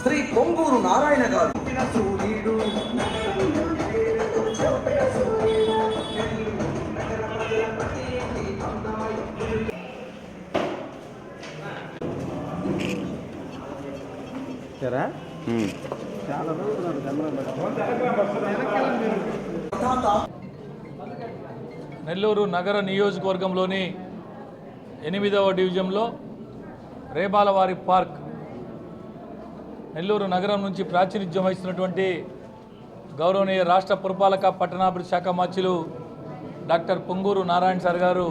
శ్రీ పొంగూరు నారాయణ గారు నెల్లూరు నగర నియోజకవర్గంలోని 8వ డివిజన్లో రేబాలవారి పార్క్ నెల్లూరు నగరం నుంచి ప్రాతినిధ్యం వహిస్తున్నటువంటి గౌరవనీయ రాష్ట్ర పురపాలక పట్టణాభివృద్ధి శాఖ మంత్రులు డాక్టర్ పొంగూరు నారాయణ సార్ గారు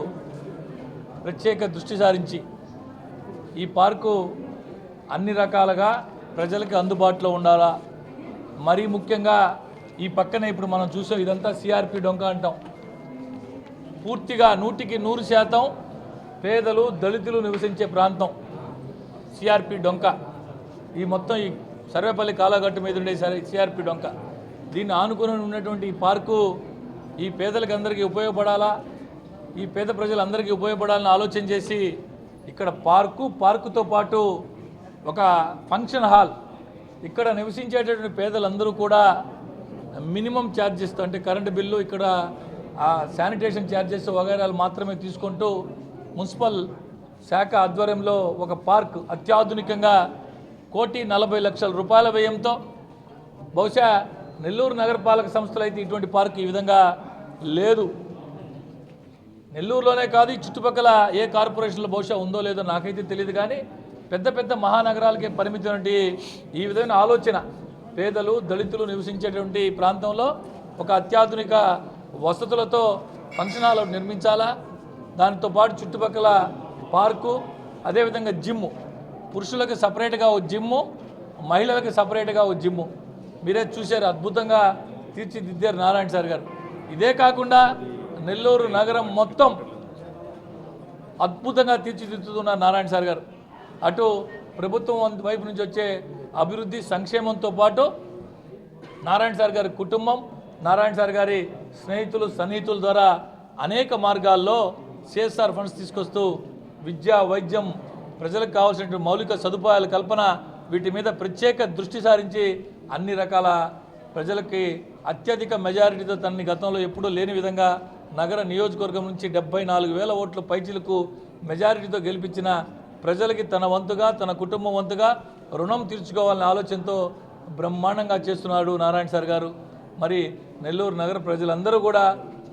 ప్రత్యేక దృష్టి సారించి ఈ పార్కు అన్ని రకాలుగా ప్రజలకు అందుబాటులో ఉండాలా. మరీ ముఖ్యంగా ఈ పక్కనే ఇప్పుడు మనం చూసాం, ఇదంతా సిఆర్పి డొంక అంటాం. పూర్తిగా 100% పేదలు దళితులు నివసించే ప్రాంతం సిఆర్పి డొంక. ఈ మొత్తం ఈ సర్వేపల్లి కాలగట్టు మీద ఉండే సిఆర్పి డొంక. దీన్ని ఆనుకుని ఉన్నటువంటి ఈ పార్కు ఈ పేదలకు అందరికీ ఉపయోగపడాలా, ఈ పేద ప్రజలందరికీ ఉపయోగపడాలని ఆలోచన చేసి ఇక్కడ పార్కుతో పాటు ఒక ఫంక్షన్ హాల్, ఇక్కడ నివసించేటటువంటి పేదలందరూ కూడా మినిమం ఛార్జెస్ అంటే కరెంటు బిల్లు, ఇక్కడ శానిటేషన్ ఛార్జెస్ వగైరాలు మాత్రమే తీసుకుంటూ మున్సిపల్ శాఖ ఆధ్వర్యంలో ఒక పార్క్ అత్యాధునికంగా 1,40,00,000 రూపాయల వ్యయంతో, బహుశా నెల్లూరు నగరపాలక సంస్థలు అయితే ఇటువంటి పార్క్ ఈ విధంగా లేదు. నెల్లూరులోనే కాదు, ఈ చుట్టుపక్కల ఏ కార్పొరేషన్లో బహుశా ఉందో లేదో నాకైతే తెలియదు. కానీ పెద్ద పెద్ద మహానగరాలకే పరిమితమైనటువంటి ఈ విధమైన ఆలోచన పేదలు దళితులు నివసించేటువంటి ప్రాంతంలో ఒక అత్యాధునిక వసతులతో ఫంక్షన్ హాల్ నిర్మించాలా. దానితో పాటు చుట్టుపక్కల పార్కు, అదేవిధంగా జిమ్ము, పురుషులకు సపరేట్గా ఓ జిమ్ము, మహిళలకు సపరేట్గా ఓ జిమ్ము. మీరే చూశారు, అద్భుతంగా తీర్చిదిద్దారు నారాయణ సార్ గారు. ఇదే కాకుండా నెల్లూరు నగరం మొత్తం అద్భుతంగా తీర్చిదిద్దుతున్నారు నారాయణ సార్ గారు. అటు ప్రభుత్వం వైపు నుంచి వచ్చే అభివృద్ధి సంక్షేమంతో పాటు నారాయణ సార్ గారి కుటుంబం, నారాయణ సార్ గారి స్నేహితులు సన్నిహితుల ద్వారా అనేక మార్గాల్లో సిఎస్ఆర్ ఫండ్స్ తీసుకొస్తూ విద్య, వైద్యం, ప్రజలకు కావాల్సినటువంటి మౌలిక సదుపాయాల కల్పన, వీటి మీద ప్రత్యేక దృష్టి సారించి అన్ని రకాల ప్రజలకి అత్యధిక మెజారిటీతో తనని గతంలో ఎప్పుడూ లేని విధంగా నగర నియోజకవర్గం నుంచి 74,000 ఓట్ల పైచిలకు మెజారిటీతో గెలిపించిన ప్రజలకి తన వంతుగా, తన కుటుంబం వంతుగా రుణం తీర్చుకోవాలనే ఆలోచనతో బ్రహ్మాండంగా చేస్తున్నాడు నారాయణ సార్ గారు. మరి నెల్లూరు నగర ప్రజలందరూ కూడా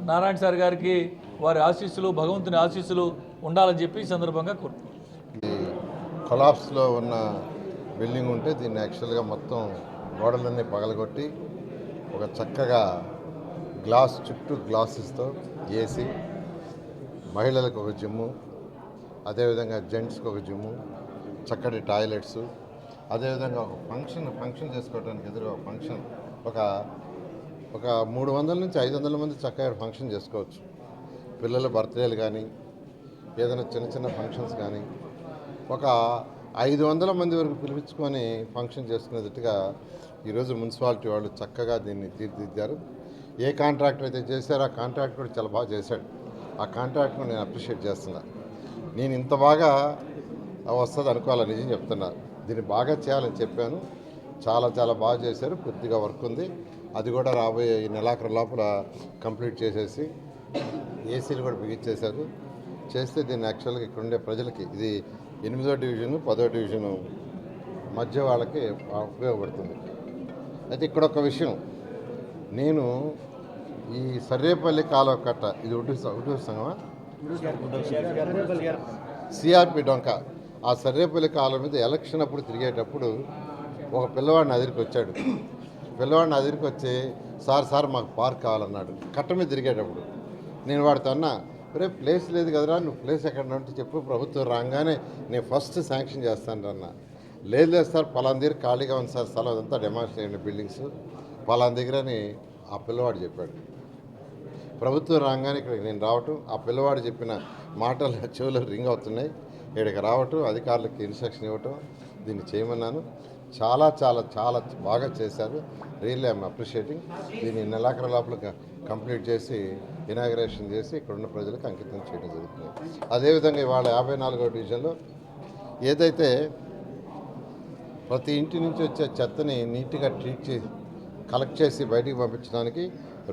నారాయణ సార్ గారికి వారి ఆశీస్సులు, భగవంతుని ఆశీస్సులు ఉండాలని చెప్పి ఈ సందర్భంగా కోరుతున్నాను. కొలాప్స్లో ఉన్న బిల్డింగ్ ఉంటే దీన్ని యాక్చువల్గా మొత్తం గోడలన్నీ పగలగొట్టి ఒక చక్కగా చుట్టూ గ్లాసెస్తో ఏసీ, మహిళలకు ఒక జిమ్ము, అదేవిధంగా జెంట్స్కి ఒక జిమ్ము, చక్కటి టాయిలెట్స్, అదేవిధంగా ఒక ఫంక్షన్ చేసుకోవడానికి ఎదురు ఫంక్షన్ ఒక 300 నుంచి 500 మంది చక్కగా ఫంక్షన్ చేసుకోవచ్చు. పిల్లల బర్త్డేలు కానీ ఏదైనా చిన్న చిన్న ఫంక్షన్స్ కానీ ఒక 500 మంది వరకు పిలిపించుకొని ఫంక్షన్ చేసుకునేటట్టుగా ఈరోజు మున్సిపాలిటీ వాళ్ళు చక్కగా దీన్ని తీర్చిదిద్దారు. ఏ కాంట్రాక్టర్ అయితే చేశారో ఆ కాంట్రాక్ట్ కూడా చాలా బాగా చేశాడు. ఆ కాంట్రాక్ట్ను నేను అప్రిషియేట్ చేస్తున్నా. నేను ఇంత బాగా వస్తుంది అనుకోవాలని నిజం చెప్తున్నా. దీన్ని బాగా చేయాలని చెప్పాను. చాలా బాగా చేశారు. కొద్దిగా వర్క్ ఉంది, అది కూడా రాబోయే ఈ నెలాఖరు లోపల కంప్లీట్ చేసేసి ఏసీలు కూడా బిగించేశారు. చేస్తే దీన్ని యాక్చువల్గా ఇక్కడ ఉండే ప్రజలకి ఇది 8వ డివిజను 10వ డివిజను మధ్య వాళ్ళకి ఉపయోగపడుతుంది. అయితే ఇక్కడ ఒక విషయం, నేను ఈ సర్రేపల్లి కాలువ కట్ట ఇది ఉడ్డు సంగమా సిఆర్పి డొంక ఆ సర్రేపల్లి కాలువ మీద ఎలక్షన్ అప్పుడు తిరిగేటప్పుడు ఒక పిల్లవాడిని అదిరికి వచ్చాడు. పిల్లవాడిని అదిరికి వచ్చి సార్ మాకు పార్క్ కావాలన్నాడు. కట్ట మీద తిరిగేటప్పుడు నేను వాడితో అన్నా, రే ప్లేస్ లేదు కదరా, నువ్వు ప్లేస్ ఎక్కడ ఉంటే చెప్పు, ప్రభుత్వం రాగానే నేను ఫస్ట్ శాంక్షన్ చేస్తాను అన్న. లేదు సార్ పలానా దగ్గర ఖాళీగా ఉంది సార్ స్థలం, అదంతా డెమాలిష్ చేయండి బిల్డింగ్స్ పలానా దగ్గర అని ఆ పిల్లవాడు చెప్పాడు. ప్రభుత్వం రాగానే ఇక్కడికి నేను రావటం, ఆ పిల్లవాడు చెప్పిన మాటలు చెవులు రింగ్ అవుతున్నాయి. ఇక్కడికి రావటం, అధికారులకు ఇన్స్ట్రక్షన్ ఇవ్వటం, దీన్ని చేయమన్నాను. చాలా చాలా చాలా బాగా చేశారు. Really I'm appreciating. దీన్ని నెలాఖరు లోపల కంప్లీట్ చేసి ఇనాగ్రేషన్ చేసి ఇక్కడున్న ప్రజలకు అంకితం చేయడం జరుగుతుంది. అదేవిధంగా ఇవాళ 54వ డివిజన్లో ఏదైతే ప్రతి ఇంటి నుంచి వచ్చే చెత్తని నీట్గా ట్రీట్ చేసి కలెక్ట్ చేసి బయటికి పంపించడానికి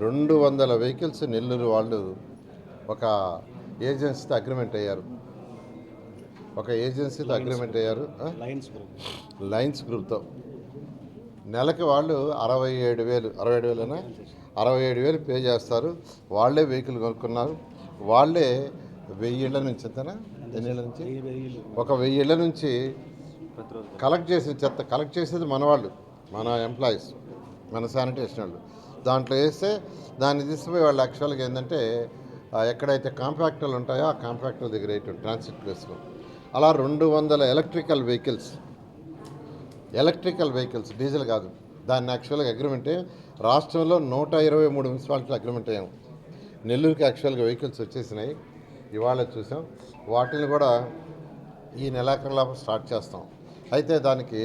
200 వెహికల్స్ నెల్లూరు వాళ్ళు ఒక ఏజెన్సీతో అగ్రిమెంట్ అయ్యారు. లయన్స్ గ్రూప్తో నెలకి వాళ్ళు 67,000 పే చేస్తారు. వాళ్ళే వెహికల్ కొనుక్కున్నారు. వాళ్ళే 1000 ఇళ్ల నుంచి ఎంతనా 1000 ఇళ్ల నుంచి 1000 ఇళ్ల నుంచి కలెక్ట్ చేసిన చెత్త కలెక్ట్ చేసేది మన వాళ్ళు, మన ఎంప్లాయీస్, మన శానిటేషన్ వాళ్ళు. దాంట్లో వేస్తే దాన్ని తీసుకుపోయి వాళ్ళు యాక్చువల్గా ఏంటంటే ఎక్కడైతే కాంపాక్టర్లు ఉంటాయో ఆ కాంపాక్టర్ దగ్గర వేయటం ట్రాన్సిట్ ప్లేస్లో. అలా 200 ఎలక్ట్రికల్ వెహికల్స్ డీజిల్ కాదు. దాన్ని యాక్చువల్గా అగ్రిమెంటే రాష్ట్రంలో 123 మున్సిపాలిటీలు అగ్రిమెంట్ అయ్యాం. నెల్లూరుకి యాక్చువల్గా వెహికల్స్ వచ్చేసినాయి, ఇవాళ చూసాం. వాటిని కూడా ఈ నెలాఖరులో స్టార్ట్ చేస్తాం. అయితే దానికి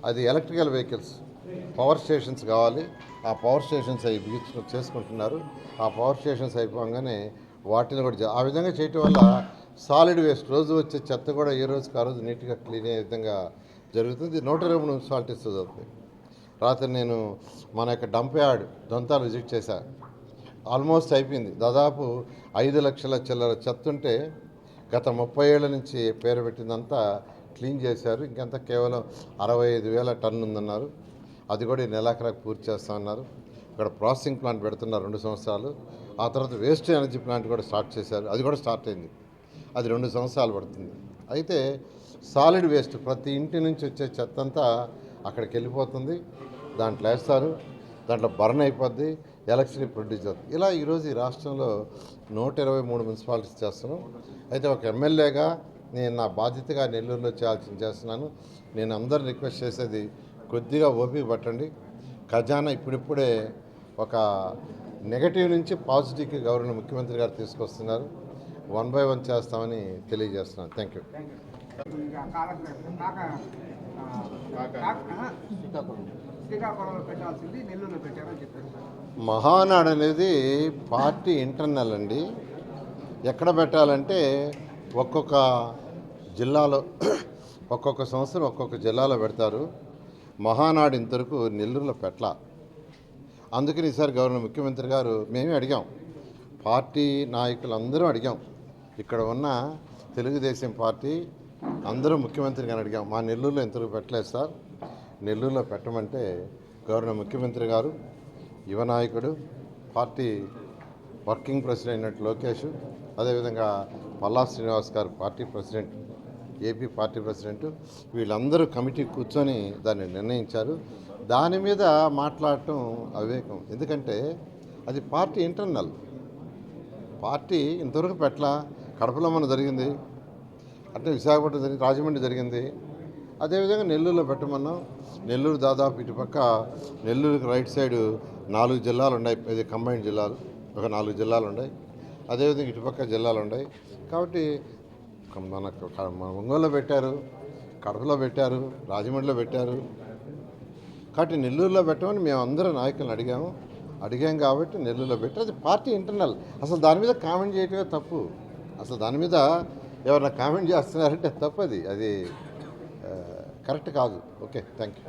అది ఎలక్ట్రికల్ వెహికల్స్ పవర్ స్టేషన్స్ కావాలి. ఆ పవర్ స్టేషన్స్ అవి చేసుకుంటున్నారు. ఆ పవర్ స్టేషన్స్ అయిపోగానే వాటిని కూడా ఆ విధంగా చేయటం వల్ల సాలిడ్ వేస్ట్ రోజు వచ్చే చెత్త కూడా ఏ రోజుకి ఆ రోజు నీట్గా క్లీన్ అయ్యే విధంగా జరుగుతుంది. 123 మున్సిపాలిటీస్ జరుగుతుంది. రాత్రి నేను మన యొక్క డంప్ యార్డ్ దొంతాలు విజిట్ చేశాను. ఆల్మోస్ట్ అయిపోయింది. దాదాపు 5 లక్షల చిల్లర చెత్త ఉంటే గత 30 ఏళ్ల నుంచి పేరు పెట్టిందంతా క్లీన్ చేశారు. ఇంకంతా కేవలం 65,000 టన్ను ఉందన్నారు. అది కూడా ఈ నెలాఖరకు పూర్తి చేస్తామన్నారు. ఇక్కడ ప్రాసెసింగ్ ప్లాంట్ పెడుతున్నారు 2 సంవత్సరాలు. ఆ తర్వాత వేస్ట్ ఎనర్జీ ప్లాంట్ కూడా స్టార్ట్ చేశారు. అది కూడా స్టార్ట్ అయింది. అది 2 సంవత్సరాలు పడుతుంది. అయితే సాలిడ్ వేస్ట్ ప్రతి ఇంటి నుంచి వచ్చే చెత్త అంతా అక్కడికి వెళ్ళిపోతుంది. దాంట్లో వేస్తారు, దాంట్లో బర్న్ అయిపోద్ది, ఎలక్ట్రిసిటీ ప్రొడ్యూస్ అవుతుంది. ఇలా ఈరోజు ఈ రాష్ట్రంలో 123 మున్సిపాలిటీస్ చేస్తున్నాం. అయితే ఒక ఎమ్మెల్యేగా నేను నా బాధ్యతగా నెల్లూరులో చేస్తున్నాను. నేను అందరిని రిక్వెస్ట్ చేసేది కొద్దిగా ఓపిక పట్టండి. ఖజానా ఇప్పుడిప్పుడే ఒక నెగటివ్ నుంచి పాజిటివ్కి గౌరవ ముఖ్యమంత్రి గారు తీసుకొస్తున్నారు. 1 by 1 చేస్తామని తెలియజేస్తున్నాను. Thank you. మహానాడు అనేది పార్టీ ఇంటర్నల్ అండి. ఎక్కడ పెట్టాలంటే ఒక్కొక్క జిల్లాలో ఒక్కొక్క సంవత్సరం ఒక్కొక్క జిల్లాలో పెడతారు. మహానాడు ఇంతవరకు నెల్లూరులో పెట్టలా. అందుకని ఈసారి గవర్నర్ ముఖ్యమంత్రి గారు మేమే అడిగాం, పార్టీ నాయకులు అందరూ అడిగాం, ఇక్కడ ఉన్న తెలుగుదేశం పార్టీ అందరూ ముఖ్యమంత్రి గారిని అడిగాం, మా నెల్లూరులో ఇంతవరకు పెట్టలేదు సార్, నెల్లూరులో పెట్టమంటే గవర్నర్ ముఖ్యమంత్రి గారు యువ నాయకుడు, పార్టీ వర్కింగ్ ప్రెసిడెంట్ అయినట్టు లోకేష్, అదేవిధంగా పల్లా శ్రీనివాస్ గారు party president, AP party president, వీళ్ళందరూ కమిటీ కూర్చొని దాన్ని నిర్ణయించారు. దాని మీద మాట్లాడటం అవివేకం. ఎందుకంటే అది పార్టీ ఇంటర్నల్. పార్టీ ఇంతవరకు పెట్టలా. కడపలో మన జరిగింది, అంటే విశాఖపట్నం జరిగింది, రాజమండ్రి జరిగింది. అదేవిధంగా నెల్లూరులో పెట్టమన్నాం. నెల్లూరు దాదాపు ఇటుపక్క నెల్లూరుకి రైట్ సైడ్ 4 జిల్లాలు ఉన్నాయి. ఇది కంబైన్డ్ జిల్లాలు, ఒక 4 జిల్లాలు ఉన్నాయి. అదేవిధంగా ఇటుపక్క జిల్లాలు ఉన్నాయి. కాబట్టి మన ఒంగోలులో పెట్టారు, కడపలో పెట్టారు, రాజమండ్రిలో పెట్టారు. కాబట్టి నెల్లూరులో పెట్టమని మేము అందరూ నాయకులను అడిగాం కాబట్టి నెల్లూరులో పెట్టి, అది పార్టీ ఇంటర్నల్. అసలు దాని మీద కామెంట్ చేయటమే తప్పు. అసలు దాని మీద ఎవరైనా కామెంట్ చేస్తున్నారంటే తప్పు. అది కరెక్ట్ కాదు. Okay, thank you.